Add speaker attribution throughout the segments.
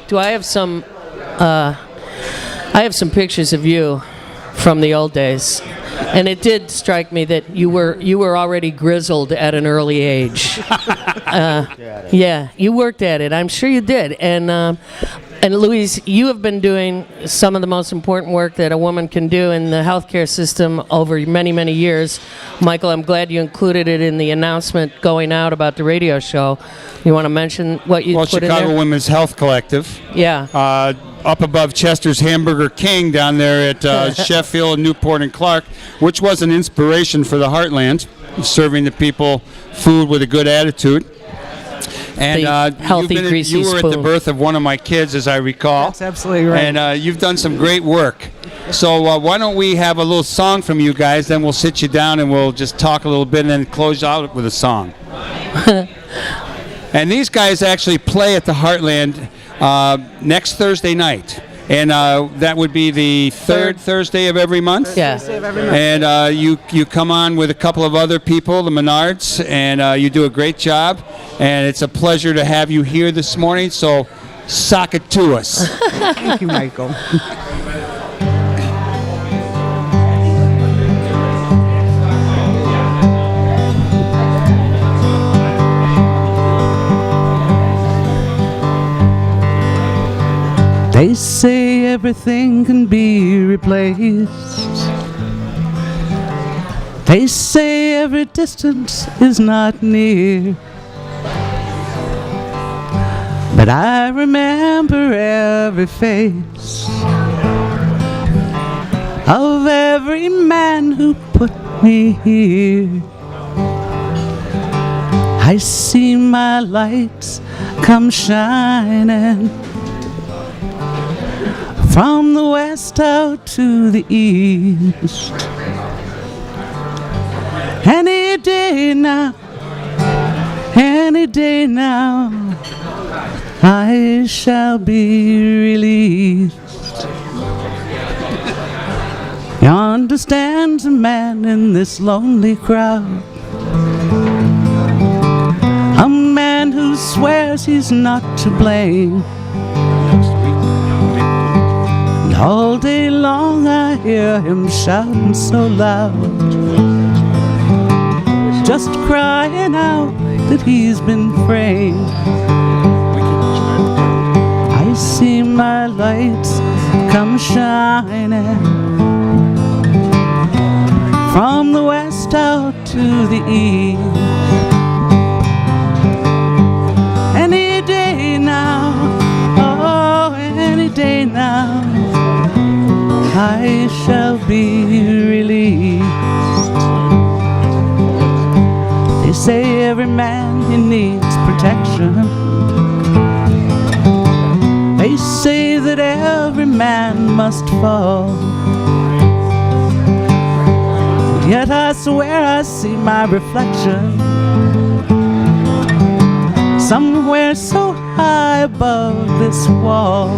Speaker 1: do I have some pictures of you from the old days, and it did strike me that you were already grizzled at an early age. Yeah, you worked at it. I'm sure you did. And Louise, you have been doing some of the most important work that a woman can do in the healthcare system over many, many years. Michael, I'm glad you included it in the announcement going out about the radio show. You want to mention what you put in there?
Speaker 2: Chicago Women's Health Collective.
Speaker 1: Yeah.
Speaker 2: Up above Chester's Hamburger King down there at Sheffield, Newport, and Clark, which was an inspiration for the Heartland, serving the people food with a good attitude. And
Speaker 1: healthy, greasy
Speaker 2: you were
Speaker 1: spoon.
Speaker 2: at the birth of one of my kids, as I recall.
Speaker 3: That's absolutely right.
Speaker 2: And you've done some great work. So why don't we have a little song from you guys, then we'll sit you down and we'll just talk a little bit and then close out with a song. And these guys actually play at the Heartland next Thursday night. And that would be the third Thursday of every month.
Speaker 1: Yeah.
Speaker 3: Thursday of every month.
Speaker 2: And you come on with a couple of other people, the Menards, and you do a great job. And it's a pleasure to have you here this morning. So sock it to us.
Speaker 3: Thank you, Michael. They say everything can be replaced. They say every distance is not near. But I remember every face of every man who put me here. I see my lights come shining from the west out to the east. Any day now, I shall be released. Yonder stands a man in this lonely crowd, a man who swears he's not to blame. And all day long I hear him shouting so loud, just crying out that he's been framed. I see my lights come shining from the west out to the east. Any day now, oh, any day now, I shall be released. They say every man he needs protection. They say that every man must fall. Yet I swear I see my reflection somewhere so high above this wall.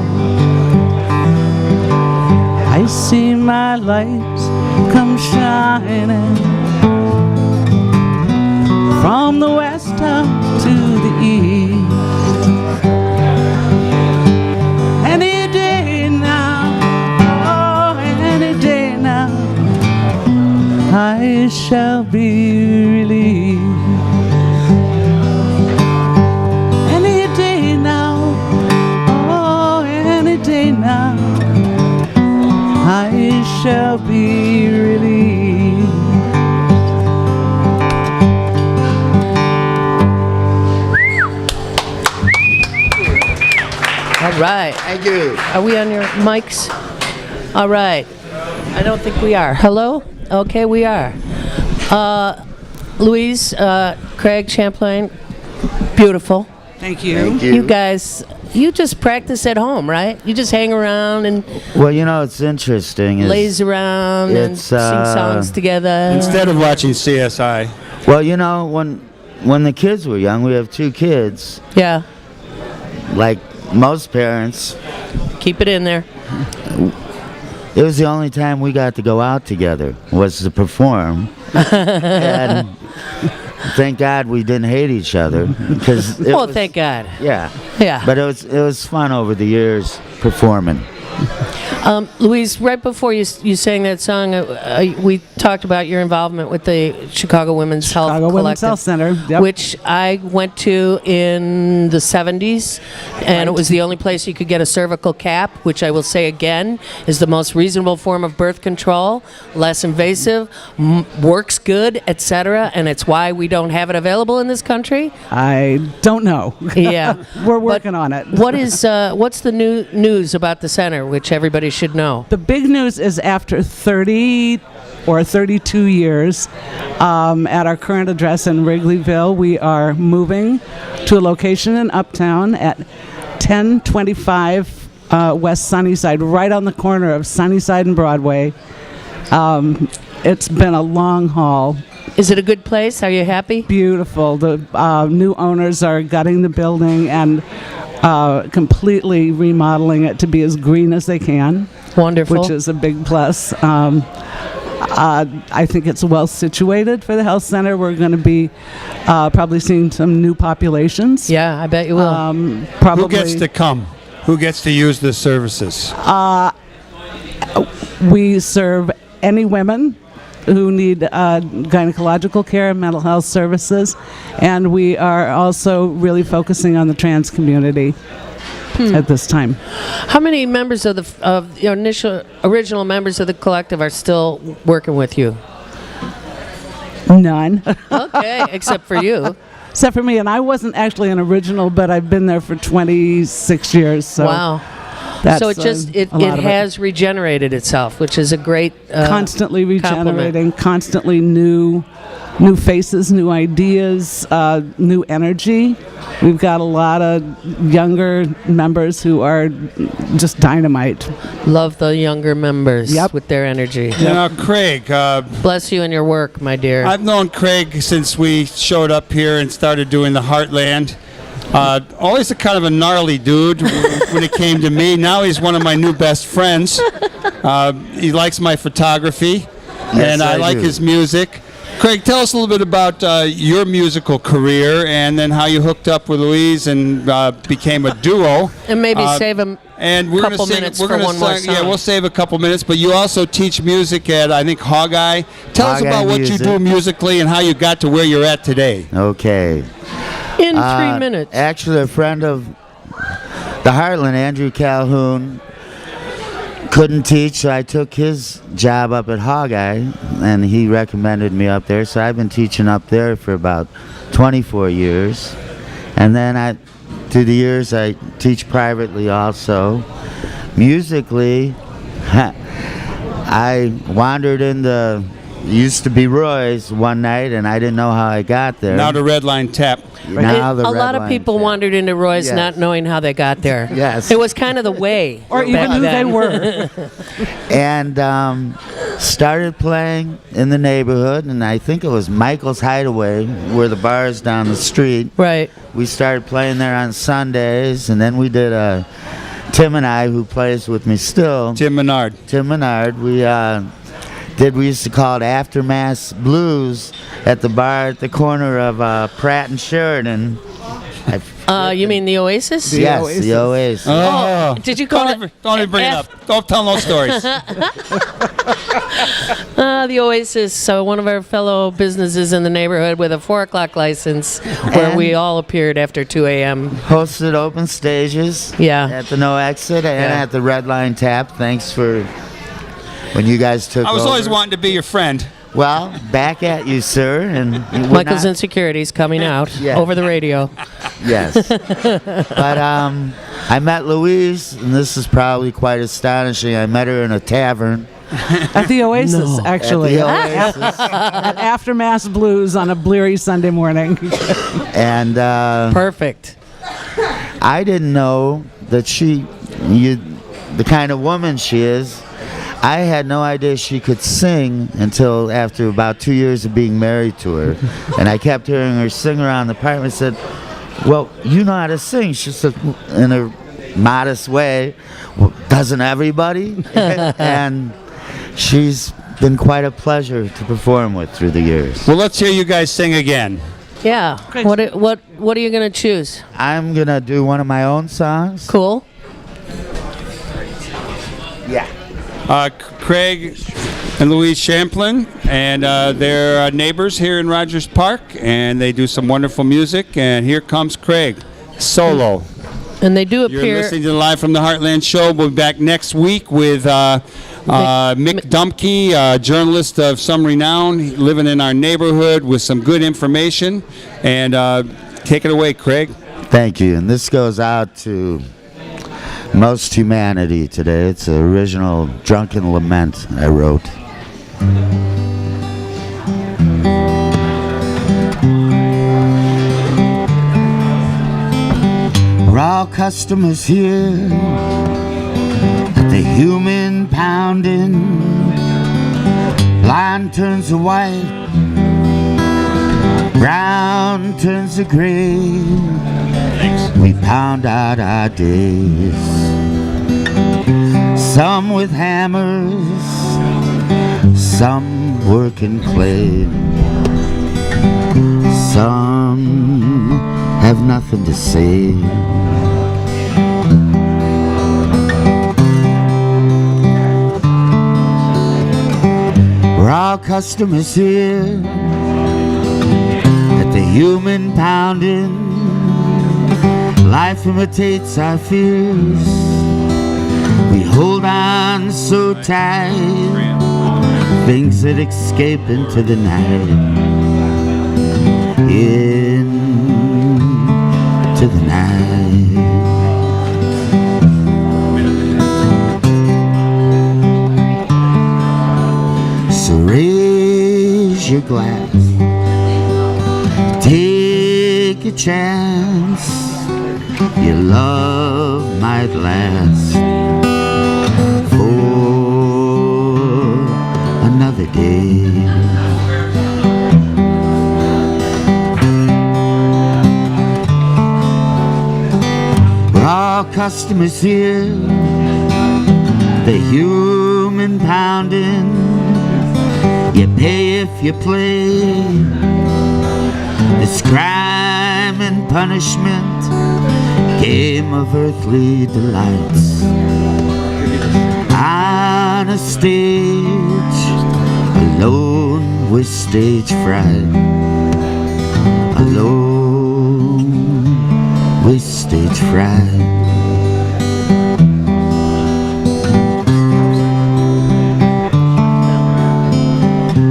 Speaker 3: I see my lights come shining from the west out to the east. Any day now, oh, any day now, I shall be released. Any day now, oh, any day now, I shall be released.
Speaker 1: All right.
Speaker 4: Thank you.
Speaker 1: Are we on your mics? All right. I don't think we are. Hello? Okay, we are. Louise, Craig, Champlin, beautiful.
Speaker 3: Thank you.
Speaker 4: Thank you.
Speaker 1: You guys, you just practice at home, right? You just hang around and
Speaker 4: Well, you know, it's interesting.
Speaker 1: laze around and
Speaker 4: it's,
Speaker 1: sing songs together.
Speaker 2: Instead of watching CSI.
Speaker 4: Well, you know, when the kids were young, we have 2 kids.
Speaker 1: Yeah,
Speaker 4: Like most parents,
Speaker 1: keep it in there.
Speaker 4: it was the only time we got to go out together was to perform. And thank God we didn't hate each other.
Speaker 1: Well, thank God.
Speaker 4: Yeah.
Speaker 1: Yeah.
Speaker 4: But it was fun over the years performing.
Speaker 1: Louise, right before you sang that song, we talked about your involvement with the Chicago Women's Health
Speaker 3: Chicago Women's
Speaker 1: Collective,
Speaker 3: Health Center, yep.
Speaker 1: which I went to in the 70s, and it was the only place you could get a cervical cap, which I will say again is the most reasonable form of birth control, less invasive, works good, etc., and it's why we don't have it available in this country.
Speaker 3: I don't know.
Speaker 1: Yeah.
Speaker 3: We're working on it.
Speaker 1: What's the new news about the center, which everybody should know?
Speaker 3: The big news is after 30 or 32 years at our current address in Wrigleyville, we are moving to a location in Uptown at 1025 West Sunnyside, right on the corner of Sunnyside and Broadway. It's been a long haul.
Speaker 1: Is it a good place? Are you happy?
Speaker 3: Beautiful. The new owners are gutting the building and completely remodeling it to be as green as they can.
Speaker 1: Wonderful.
Speaker 3: Which is a big plus. I think it's well situated for the health center. We're going to be probably seeing some new populations.
Speaker 1: Yeah, I bet you will.
Speaker 3: Probably.
Speaker 2: Who gets to come? Who gets to use the services?
Speaker 3: We serve any women who need gynecological care and mental health services, and we are also really focusing on the trans community at this time.
Speaker 1: How many members of your original members of the collective are still working with you?
Speaker 3: None.
Speaker 1: Okay, except for you.
Speaker 3: Except for me, and I wasn't actually an original, but I've been there for 26 years. So
Speaker 1: wow.
Speaker 3: That's
Speaker 1: so it has regenerated itself, which is a great
Speaker 3: constantly regenerating,
Speaker 1: compliment.
Speaker 3: constantly new faces, new ideas, new energy. We've got a lot of younger members who are just dynamite.
Speaker 1: Love the younger members
Speaker 3: Yep.
Speaker 1: with their energy.
Speaker 2: Now, Craig.
Speaker 1: Bless you in your work, my dear.
Speaker 2: I've known Craig since we showed up here and started doing the Heartland. Always a kind of a gnarly dude when it came to me. Now he's one of my new best friends. He likes my photography, and I like his music. Craig, tell us a little bit about your musical career and then how you hooked up with Louise and became a duo.
Speaker 1: And maybe save a couple minutes for one more song.
Speaker 2: Yeah, we'll save a couple minutes, but you also teach music at, I think, Hog-Eye. Tell us about what you do musically and how you got to where you're at today.
Speaker 4: Okay.
Speaker 1: In 3 minutes.
Speaker 4: Actually, a friend of the Heartland, Andrew Calhoun, couldn't teach, so I took his job up at Hog-Eye, and he recommended me up there. So I've been teaching up there for about 24 years. And then through the years, I teach privately also. Musically, I wandered in the used to be Roy's one night, and I didn't know how I got there.
Speaker 2: Now the Red Line Tap.
Speaker 4: Now the
Speaker 1: a
Speaker 4: Red
Speaker 1: lot of
Speaker 4: Line
Speaker 1: people
Speaker 4: Tap.
Speaker 1: wandered into Roy's
Speaker 4: Yes.
Speaker 1: not knowing how they got there.
Speaker 4: Yes.
Speaker 1: It was kind of the way.
Speaker 3: Or even
Speaker 1: back
Speaker 3: who
Speaker 1: then.
Speaker 3: they were.
Speaker 4: And started playing in the neighborhood, and I think it was Michael's Hideaway, where the bar is down the street.
Speaker 1: Right.
Speaker 4: We started playing there on Sundays, and then we did Tim and I, who plays with me still.
Speaker 2: Tim Menard.
Speaker 4: Tim Menard. We used to call it Aftermath Blues at the bar at the corner of Pratt and Sheridan.
Speaker 1: You mean the Oasis?
Speaker 4: Yes,
Speaker 3: Oasis.
Speaker 4: the Oasis.
Speaker 2: Oh.
Speaker 1: Did you call
Speaker 2: Don't even bring it up. Don't tell no stories.
Speaker 1: The Oasis, so one of our fellow businesses in the neighborhood with a 4 o'clock license where
Speaker 4: And-
Speaker 1: we all appeared after 2 a.m.
Speaker 4: Hosted open stages
Speaker 1: Yeah.
Speaker 4: at the No Exit and
Speaker 1: Yeah.
Speaker 4: at the Red Line Tap. Thanks for when you guys took
Speaker 2: I was
Speaker 4: over.
Speaker 2: always wanting to be your friend.
Speaker 4: Well, back at you, sir. And you would
Speaker 1: Michael's
Speaker 4: not-
Speaker 1: Insecurities coming out
Speaker 4: Yeah.
Speaker 1: over the radio.
Speaker 4: Yes. But I met Louise, and this is probably quite astonishing. I met her in a tavern.
Speaker 3: At the Oasis, actually.
Speaker 4: At the Oasis.
Speaker 3: At Aftermath Blues on a bleary Sunday morning.
Speaker 4: And
Speaker 1: Perfect.
Speaker 4: I didn't know that the kind of woman she is. I had no idea she could sing until after about 2 years of being married to her. And I kept hearing her sing around the apartment. I said, well, you know how to sing. She said, in a modest way, well, doesn't everybody? And she's been quite a pleasure to perform with through the years.
Speaker 2: Well, let's hear you guys sing again.
Speaker 1: Yeah. What are you going to choose?
Speaker 4: I'm going to do one of my own songs.
Speaker 1: Cool.
Speaker 4: Yeah.
Speaker 2: Craig and Louise Champlin, and they're neighbors here in Rogers Park, and they do some wonderful music. And here comes Craig, solo.
Speaker 1: And they do
Speaker 2: You're
Speaker 1: appear.
Speaker 2: listening to the Live from the Heartland show. We'll be back next week with Mick Dumke, journalist of some renown, living in our neighborhood with some good information. And take it away, Craig.
Speaker 4: Thank you. And this goes out to most humanity today. It's an original drunken lament I wrote. We're all customers here at the human pounding. Blind turns to white, brown turns to gray. We pound out our days, some with hammers, some working clay. Some have nothing to say. We're all customers here at the human pounding. Life imitates our fears. We hold on so tight, things that escape into the night, into the night. So raise your glass, take a chance. Your love might last for another day. We're all customers here, the human pounding. You pay if you play. It's crime and punishment, game of earthly delights. On a stage, alone with stage fright. Alone with stage fright.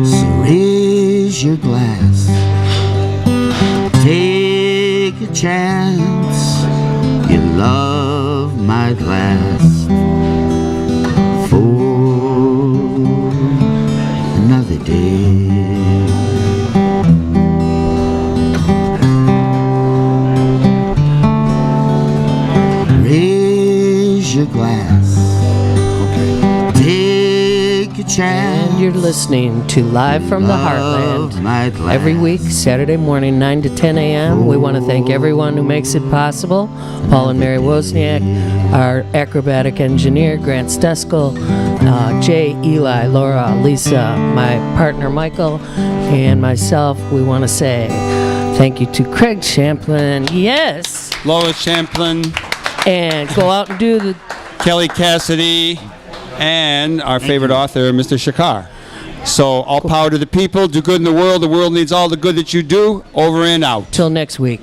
Speaker 4: So raise your glass, take a chance. Your love might last for another day. Raise your glass, take a chance.
Speaker 1: And you're listening to Live from the
Speaker 4: Love might
Speaker 1: Heartland. Every week, Saturday morning, 9 to 10 a.m. We want to thank everyone who makes it possible. Paul and Mary Wozniak, our acrobatic engineer, Grant Steskel, Jay, Eli, Laura, Lisa, my partner Michael, and myself. We want to say thank you to Craig Champlin. Yes!
Speaker 2: Lois Champlin,
Speaker 1: And go out and do the...
Speaker 2: Kelly Cassidy, and our favorite author, Mr. Shakar. So, all power to the people. Do good in the world. The world needs all the good that you do. Over and out.
Speaker 1: Till next week.